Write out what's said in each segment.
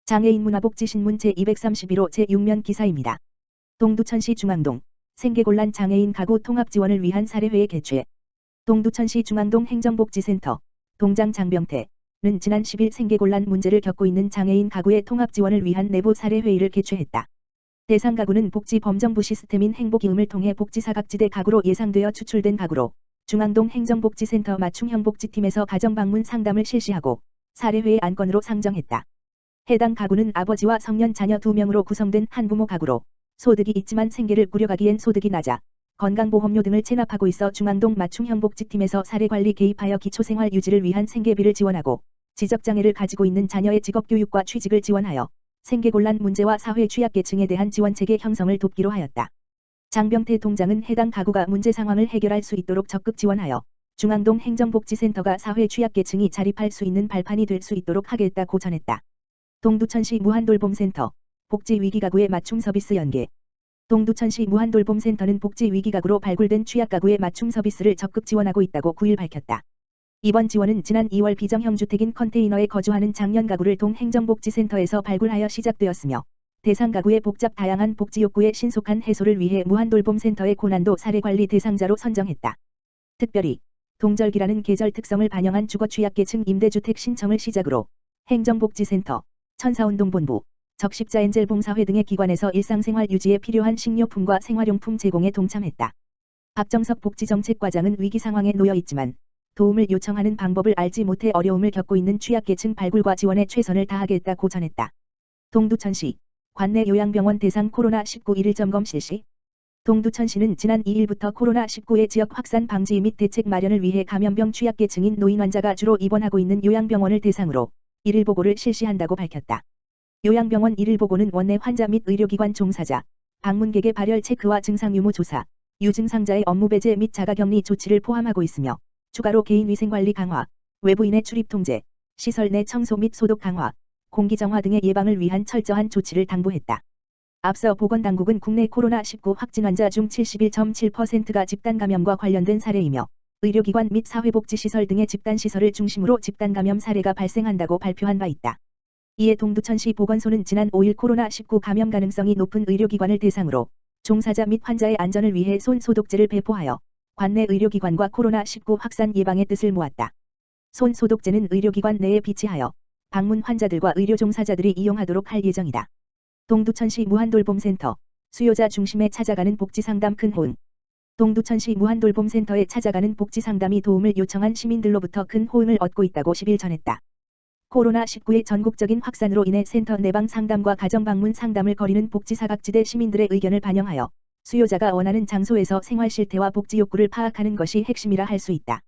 장애인 문화복지신문 제231호 제6면 기사입니다. 동두천시 중앙동 생계곤란 장애인 가구 통합 지원을 위한 사례회의 개최. 동두천시 중앙동 행정복지센터 동장 장병태는 지난 10일 생계곤란 문제를 겪고 있는 장애인 가구의 통합 지원을 위한 내부 사례회의를 개최했다. 대상 가구는 복지범정부 시스템인 행복이음을 통해 복지사각지대 가구로 예상되어 추출된 가구로 중앙동 행정복지센터 맞춤형 복지팀에서 가정방문 상담을 실시하고 사례회의 안건으로 상정했다. 해당 가구는 아버지와 성년 자녀 2명으로 구성된 한부모 가구로 소득이 있지만 생계를 꾸려가기엔 소득이 낮아 건강보험료 등을 체납하고 있어 중앙동 맞춤형 복지팀에서 사례관리 개입하여 기초생활 유지를 위한 생계비를 지원하고 지적장애를 가지고 있는 자녀의 직업교육과 취직을 지원하여 생계곤란 문제와 사회 취약계층에 대한 지원체계 형성을 돕기로 하였다. 장병태 동장은 해당 가구가 문제 상황을 해결할 수 있도록 적극 지원하여 중앙동 행정복지센터가 사회 취약계층이 자립할 수 있는 발판이 될 수 있도록 하겠다고 전했다. 동두천시 무한돌봄센터 복지위기가구의 맞춤 서비스 연계. 동두천시 무한돌봄센터는 복지위기가구로 발굴된 취약가구의 맞춤 서비스를 적극 지원하고 있다고 9일 밝혔다. 이번 지원은 지난 2월 비정형 주택인 컨테이너에 거주하는 장년 가구를 동행정복지센터에서 발굴하여 시작되었으며 대상 가구의 복잡 다양한 복지 욕구의 신속한 해소를 위해 무한돌봄센터의 고난도 사례관리 대상자로 선정했다. 특별히 동절기라는 계절 특성을 반영한 주거 취약계층 임대주택 신청을 시작으로 행정복지센터, 천사운동본부, 적십자엔젤 봉사회 등의 기관에서 일상생활 유지에 필요한 식료품과 생활용품 제공에 동참했다. 박정석 복지정책과장은 위기 상황에 놓여 있지만 도움을 요청하는 방법을 알지 못해 어려움을 겪고 있는 취약계층 발굴과 지원에 최선을 다하겠다고 전했다. 동두천시 관내 요양병원 대상 코로나19 일일 점검 실시. 동두천시는 지난 2일부터 코로나19의 지역 확산 방지 및 대책 마련을 위해 감염병 취약계층인 노인 환자가 주로 입원하고 있는 요양병원을 대상으로 일일 보고를 실시한다고 밝혔다. 요양병원 일일 보고는 원내 환자 및 의료기관 종사자, 방문객의 발열 체크와 증상 유무 조사, 유증상자의 업무 배제 및 자가격리 조치를 포함하고 있으며 추가로 개인위생관리 강화, 외부인의 출입 통제, 시설 내 청소 및 소독 강화, 공기정화 등의 예방을 위한 철저한 조치를 당부했다. 앞서 보건당국은 국내 코로나19 확진 환자 중 71.7%가 집단감염과 관련된 사례이며 의료기관 및 사회복지시설 등의 집단시설을 중심으로 집단감염 사례가 발생한다고 발표한 바 있다. 이에 동두천시 보건소는 지난 5일 코로나19 감염 가능성이 높은 의료기관을 대상으로 종사자 및 환자의 안전을 위해 손소독제를 배포하여 관내 의료기관과 코로나19 확산 예방의 뜻을 모았다. 손소독제는 의료기관 내에 비치하여 방문 환자들과 의료 종사자들이 이용하도록 할 예정이다. 동두천시 무한돌봄센터 수요자 중심에 찾아가는 복지상담 큰 호응. 동두천시 무한돌봄센터에 찾아가는 복지상담이 도움을 요청한 시민들로부터 큰 호응을 얻고 있다고 10일 전했다. 코로나19의 전국적인 확산으로 인해 센터 내방 상담과 가정방문 상담을 거리는 복지사각지대 시민들의 의견을 반영하여 수요자가 원하는 장소에서 생활 실태와 복지 욕구를 파악하는 것이 핵심이라 할 수 있다.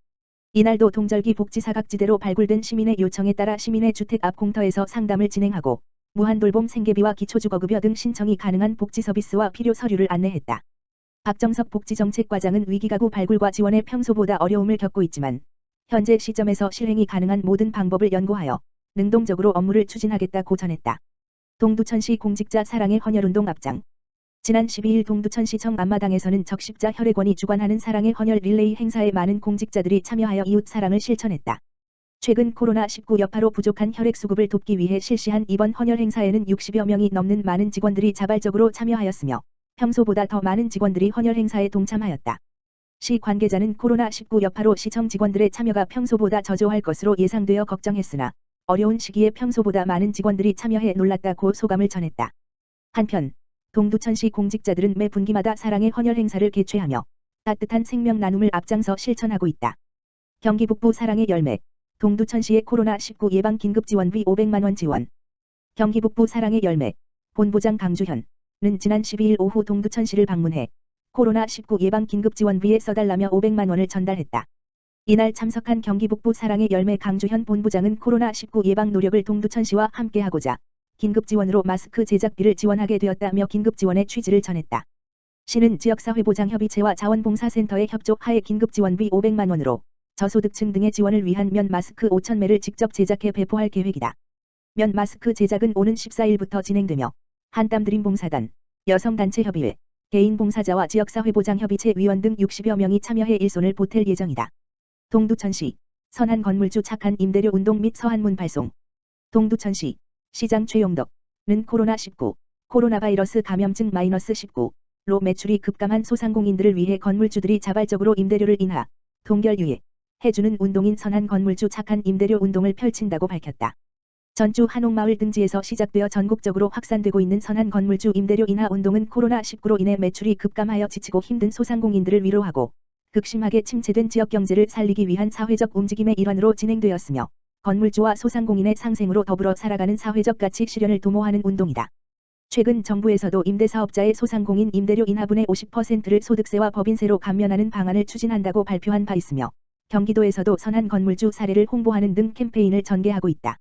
이날도 동절기 복지사각지대로 발굴된 시민의 요청에 따라 시민의 주택 앞 공터에서 상담을 진행하고 무한돌봄 생계비와 기초주거급여 등 신청이 가능한 복지 서비스와 필요 서류를 안내했다. 박정석 복지정책과장은 위기가구 발굴과 지원에 평소보다 어려움을 겪고 있지만 현재 시점에서 실행이 가능한 모든 방법을 연구하여 능동적으로 업무를 추진하겠다고 전했다. 동두천시 공직자 사랑의 헌혈운동 앞장. 지난 12일 동두천시청 앞마당에서는 적십자 혈액원이 주관하는 사랑의 헌혈 릴레이 행사에 많은 공직자들이 참여하여 이웃 사랑을 실천했다. 최근 코로나19 여파로 부족한 혈액 수급을 돕기 위해 실시한 이번 헌혈 행사에는 60여 명이 넘는 많은 직원들이 자발적으로 참여하였으며 평소보다 더 많은 직원들이 헌혈 행사에 동참하였다. 시 관계자는 코로나19 여파로 시청 직원들의 참여가 평소보다 저조할 것으로 예상되어 걱정했으나 어려운 시기에 평소보다 많은 직원들이 참여해 놀랐다고 소감을 전했다. 한편 동두천시 공직자들은 매 분기마다 사랑의 헌혈 행사를 개최하며 따뜻한 생명 나눔을 앞장서 실천하고 있다. 경기 북부 사랑의 열매. 동두천시의 코로나19 예방 긴급지원비 500만 원 지원. 경기 북부 사랑의 열매 본부장 강주현은 지난 12일 오후 동두천시를 방문해 코로나19 예방 긴급지원비에 써달라며 500만 원을 전달했다. 이날 참석한 경기 북부 사랑의 열매 강주현 본부장은 코로나19 예방 노력을 동두천시와 함께하고자 긴급지원으로 마스크 제작비를 지원하게 되었다며 긴급지원의 취지를 전했다. 시는 지역사회보장협의체와 자원봉사센터의 협조하에 긴급지원비 500만 원으로 저소득층 등의 지원을 위한 면 마스크 5,000매를 직접 제작해 배포할 계획이다. 면 마스크 제작은 오는 14일부터 진행되며 한땀드림 봉사단, 여성단체협의회, 개인봉사자와 지역사회보장협의체 위원 등 60여 명이 참여해 일손을 보탤 예정이다. 동두천시 선한 건물주 착한 임대료 운동 및 서한문 발송. 동두천시 시장 최용덕는 코로나19, 코로나 바이러스 감염증 -19로 매출이 급감한 소상공인들을 위해 건물주들이 자발적으로 임대료를 인하, 동결 해주는 운동인 선한 건물주 착한 임대료 운동을 펼친다고 밝혔다. 전주 한옥마을 등지에서 시작되어 전국적으로 확산되고 있는 선한 건물주 임대료 인하 운동은 코로나19로 인해 매출이 급감하여 지치고 힘든 소상공인들을 위로하고 극심하게 침체된 지역 경제를 살리기 위한 사회적 움직임의 일환으로 진행되었으며 건물주와 소상공인의 상생으로 더불어 살아가는 사회적 가치 실현을 도모하는 운동이다. 최근 정부에서도 임대사업자의 소상공인 임대료 인하분의 50%를 소득세와 법인세로 감면하는 방안을 추진한다고 발표한 바 있으며 경기도에서도 선한 건물주 사례를 홍보하는 등 캠페인을 전개하고 있다.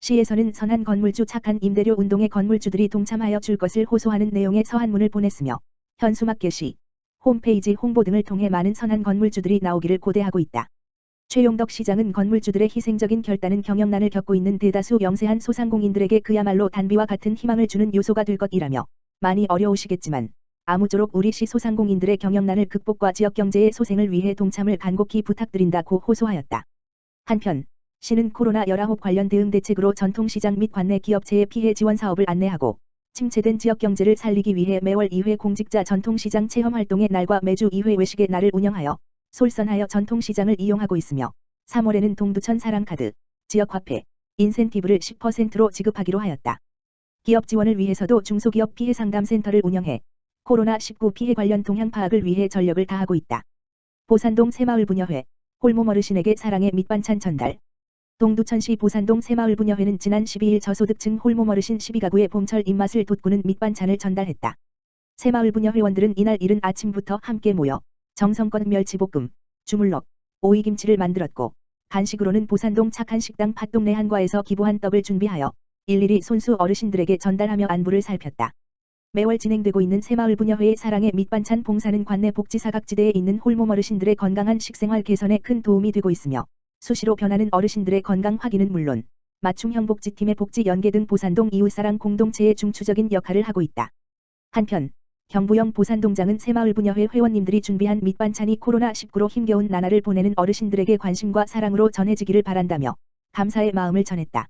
시에서는 선한 건물주 착한 임대료 운동에 건물주들이 동참하여 줄 것을 호소하는 내용의 서한문을 보냈으며 현수막 게시, 홈페이지 홍보 등을 통해 많은 선한 건물주들이 나오기를 고대하고 있다. 최용덕 시장은 건물주들의 희생적인 결단은 경영난을 겪고 있는 대다수 영세한 소상공인들에게 그야말로 단비와 같은 희망을 주는 요소가 될 것이라며 많이 어려우시겠지만 아무쪼록 우리 시 소상공인들의 경영난을 극복과 지역경제의 소생을 위해 동참을 간곡히 부탁드린다고 호소하였다. 한편 시는 코로나19 관련 대응 대책으로 전통시장 및 관내 기업체의 피해 지원 사업을 안내하고 침체된 지역경제를 살리기 위해 매월 2회 공직자 전통시장 체험활동의 날과 매주 2회 외식의 날을 운영하여 솔선하여 전통시장을 이용하고 있으며 3월에는 동두천 사랑카드, 지역화폐, 인센티브를 10%로 지급하기로 하였다. 기업 지원을 위해서도 중소기업 피해상담센터를 운영해 코로나19 피해 관련 동향 파악을 위해 전력을 다하고 있다. 보산동 새마을부녀회, 홀몸 어르신에게 사랑의 밑반찬 전달. 동두천시 보산동 새마을부녀회는 지난 12일 저소득층 홀몸 어르신 12가구의 봄철 입맛을 돋구는 밑반찬을 전달했다. 새마을부녀 회원들은 이날 이른 아침부터 함께 모여 정성껏 멸치볶음, 주물럭, 오이김치를 만들었고 간식으로는 보산동 착한 식당 팥동네 한과에서 기부한 떡을 준비하여 일일이 손수 어르신들에게 전달하며 안부를 살폈다. 매월 진행되고 있는 새마을부녀회의 사랑의 밑반찬 봉사는 관내 복지사각지대에 있는 홀몸 어르신들의 건강한 식생활 개선에 큰 도움이 되고 있으며 수시로 변하는 어르신들의 건강 확인은 물론 맞춤형 복지팀의 복지 연계 등 보산동 이웃사랑 공동체의 중추적인 역할을 하고 있다. 한편 경부영 보산동장은 새마을부녀회 회원님들이 준비한 밑반찬이 코로나19로 힘겨운 나날을 보내는 어르신들에게 관심과 사랑으로 전해지기를 바란다며 감사의 마음을 전했다.